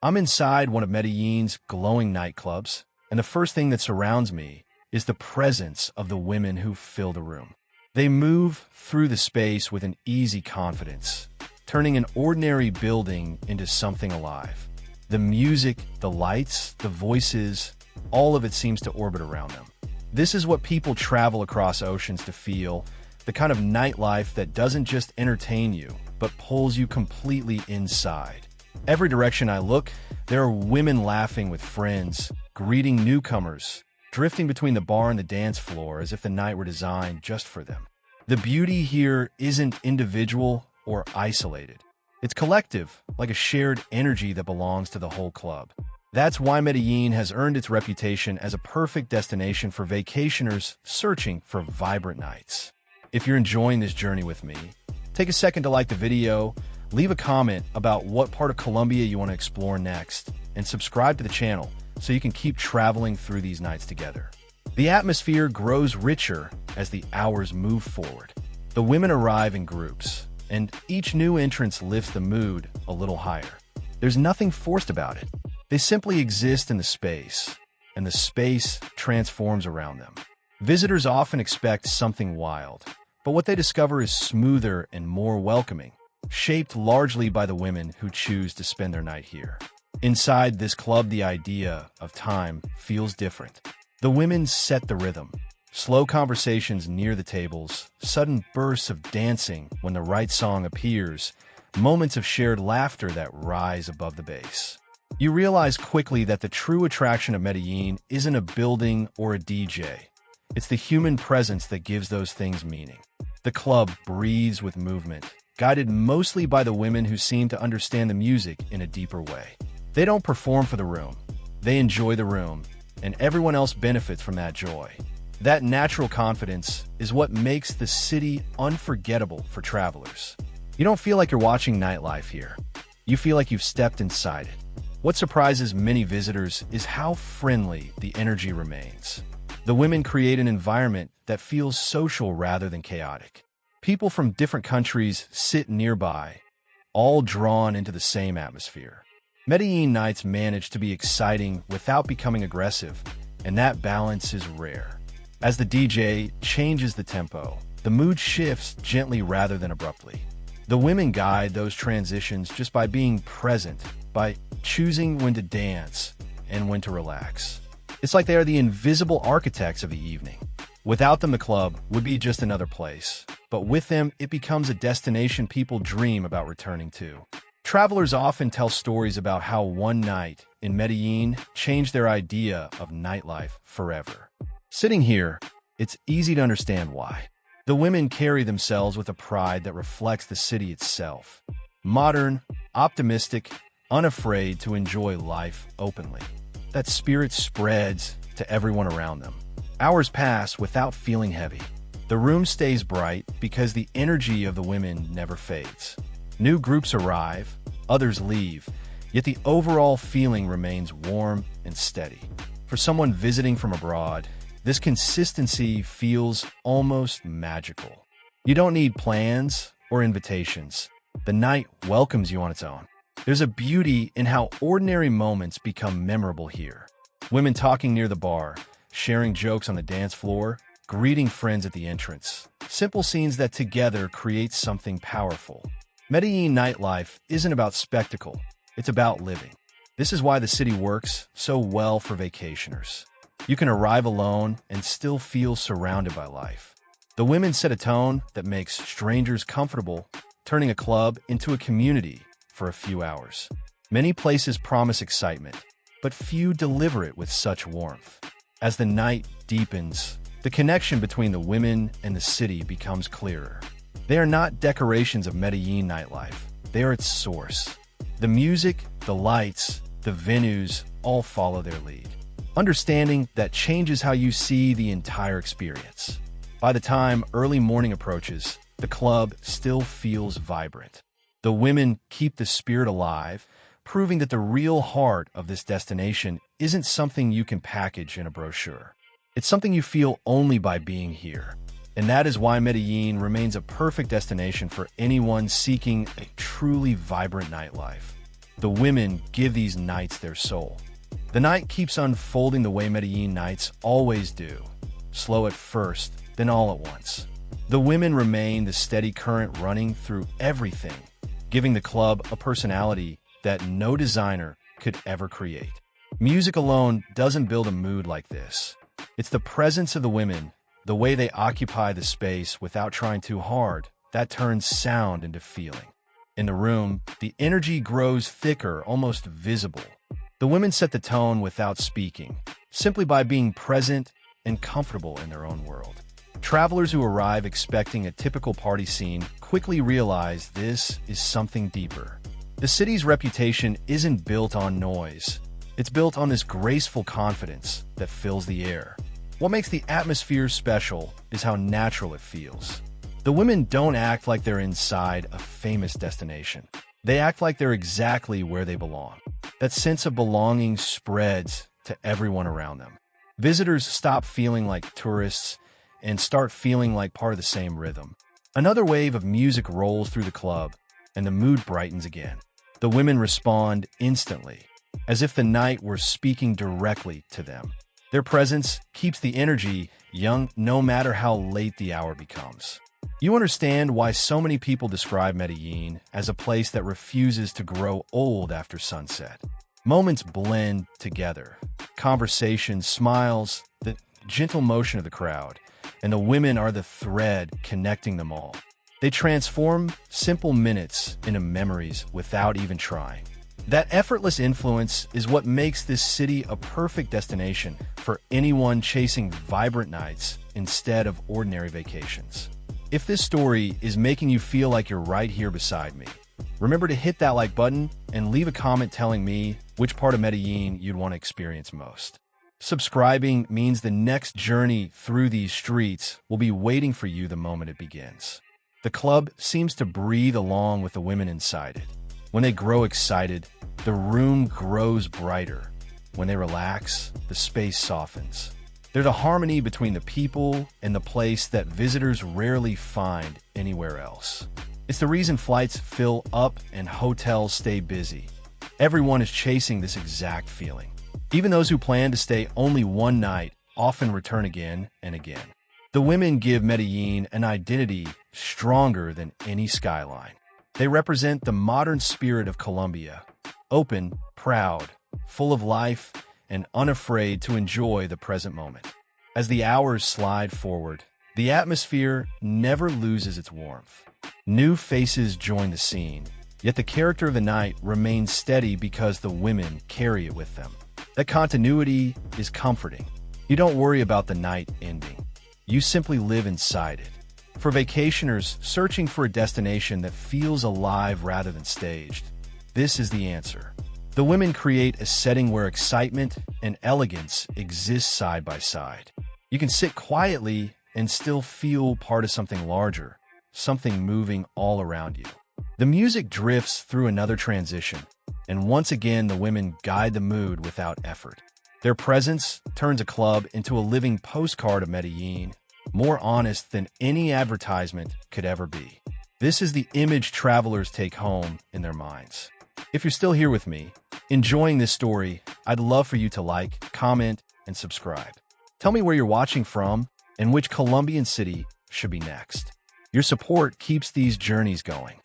I'm inside one of Medellin's glowing nightclubs, and the first thing that surrounds me is the presence of the women who fill the room. They move through the space with an easy confidence, turning an ordinary building into something alive. The music, the lights, the voices, all of it seems to orbit around them. This is what people travel across oceans to feel, the kind of nightlife that doesn't just entertain you, but pulls you completely inside. Every direction I look, there are women laughing with friends, greeting newcomers, drifting between the bar and the dance floor as if the night were designed just for them. The beauty here isn't individual or isolated. It's collective, like a shared energy that belongs to the whole club. That's why Medellin has earned its reputation as a perfect destination for vacationers searching for vibrant nights. If you're enjoying this journey with me, take a second to like the video, leave a comment about what part of Colombia you want to explore next, and subscribe to the channel so you can keep traveling through these nights together. The atmosphere grows richer as the hours move forward. The women arrive in groups, and each new entrance lifts the mood a little higher. There's nothing forced about it. They simply exist in the space, and the space transforms around them. Visitors often expect something wild, but what they discover is smoother and more welcoming, shaped largely by the women who choose to spend their night here. Inside this club, the idea of time feels different. The women set the rhythm. Slow conversations near the tables, sudden bursts of dancing when the right song appears, moments of shared laughter that rise above the bass. You realize quickly that the true attraction of Medellin isn't a building or a DJ. It's the human presence that gives those things meaning. The club breathes with movement, guided mostly by the women who seem to understand the music in a deeper way. They don't perform for the room. They enjoy the room, and everyone else benefits from that joy. That natural confidence is what makes the city unforgettable for travelers. You don't feel like you're watching nightlife here. You feel like you've stepped inside it. What surprises many visitors is how friendly the energy remains. The women create an environment that feels social rather than chaotic. People from different countries sit nearby, all drawn into the same atmosphere. Medellin nights manage to be exciting without becoming aggressive, and that balance is rare. As the DJ changes the tempo, the mood shifts gently rather than abruptly. The women guide those transitions just by being present, by choosing when to dance and when to relax. It's like they are the invisible architects of the evening. Without them, the club would be just another place, but with them, it becomes a destination people dream about returning to. Travelers often tell stories about how one night in Medellin changed their idea of nightlife forever. Sitting here, it's easy to understand why. The women carry themselves with a pride that reflects the city itself. Modern, optimistic, unafraid to enjoy life openly. That spirit spreads to everyone around them. Hours pass without feeling heavy. The room stays bright because the energy of the women never fades. New groups arrive, others leave, yet the overall feeling remains warm and steady. For someone visiting from abroad, this consistency feels almost magical. You don't need plans or invitations. The night welcomes you on its own. There's a beauty in how ordinary moments become memorable here. Women talking near the bar, sharing jokes on the dance floor, greeting friends at the entrance. Simple scenes that together create something powerful. Medellin nightlife isn't about spectacle, it's about living. This is why the city works so well for vacationers. You can arrive alone and still feel surrounded by life. The women set a tone that makes strangers comfortable, turning a club into a community for a few hours. Many places promise excitement, but few deliver it with such warmth. As the night deepens, the connection between the women and the city becomes clearer. They are not decorations of Medellin nightlife. They are its source. The music, the lights, the venues all follow their lead. Understanding that changes how you see the entire experience. By the time early morning approaches, the club still feels vibrant. The women keep the spirit alive, proving that the real heart of this destination isn't something you can package in a brochure. It's something you feel only by being here. And that is why Medellin remains a perfect destination for anyone seeking a truly vibrant nightlife. the women give these nights their soul. The night keeps unfolding the way Medellin nights always do, slow at first, then all at once. The women remain the steady current running through everything, giving the club a personality that no designer could ever create. Music alone doesn't build a mood like this. It's the presence of the women, the way they occupy the space without trying too hard, that turns sound into feeling. In the room, the energy grows thicker, almost visible. The women set the tone without speaking, simply by being present and comfortable in their own world. Travelers who arrive expecting a typical party scene quickly realize this is something deeper. The city's reputation isn't built on noise. It's built on this graceful confidence that fills the air. What makes the atmosphere special is how natural it feels. The women don't act like they're inside a famous destination. They act like they're exactly where they belong. That sense of belonging spreads to everyone around them. Visitors stop feeling like tourists and start feeling like part of the same rhythm. Another wave of music rolls through the club, and the mood brightens again. The women respond instantly, as if the night were speaking directly to them. Their presence keeps the energy young no matter how late the hour becomes. You understand why so many people describe Medellin as a place that refuses to grow old after sunset. Moments blend together. Conversations, smiles, the gentle motion of the crowd, and the women are the thread connecting them all. They transform simple minutes into memories without even trying. That effortless influence is what makes this city a perfect destination for anyone chasing vibrant nights instead of ordinary vacations. If this story is making you feel like you're right here beside me, remember to hit that like button and leave a comment telling me which part of Medellin you'd want to experience most. Subscribing means the next journey through these streets will be waiting for you the moment it begins. The club seems to breathe along with the women inside it. When they grow excited, the room grows brighter. When they relax, the space softens. There's a harmony between the people and the place that visitors rarely find anywhere else. It's the reason flights fill up and hotels stay busy. Everyone is chasing this exact feeling. Even those who plan to stay only one night often return again and again. The women give Medellin an identity stronger than any skyline. They represent the modern spirit of Colombia, open, proud, full of life, and unafraid to enjoy the present moment. As the hours slide forward, the atmosphere never loses its warmth. New faces join the scene, yet the character of the night remains steady because the women carry it with them. That continuity is comforting. You don't worry about the night ending. You simply live inside it. For vacationers searching for a destination that feels alive rather than staged, this is the answer. The women create a setting where excitement and elegance exist side by side. You can sit quietly and still feel part of something larger, something moving all around you. The music drifts through another transition, and once again the women guide the mood without effort. Their presence turns a club into a living postcard of Medellin, more honest than any advertisement could ever be. This is the image travelers take home in their minds. If you're still here with me, enjoying this story, I'd love for you to like, comment, and subscribe. Tell me where you're watching from and which Colombian city should be next. Your support keeps these journeys going.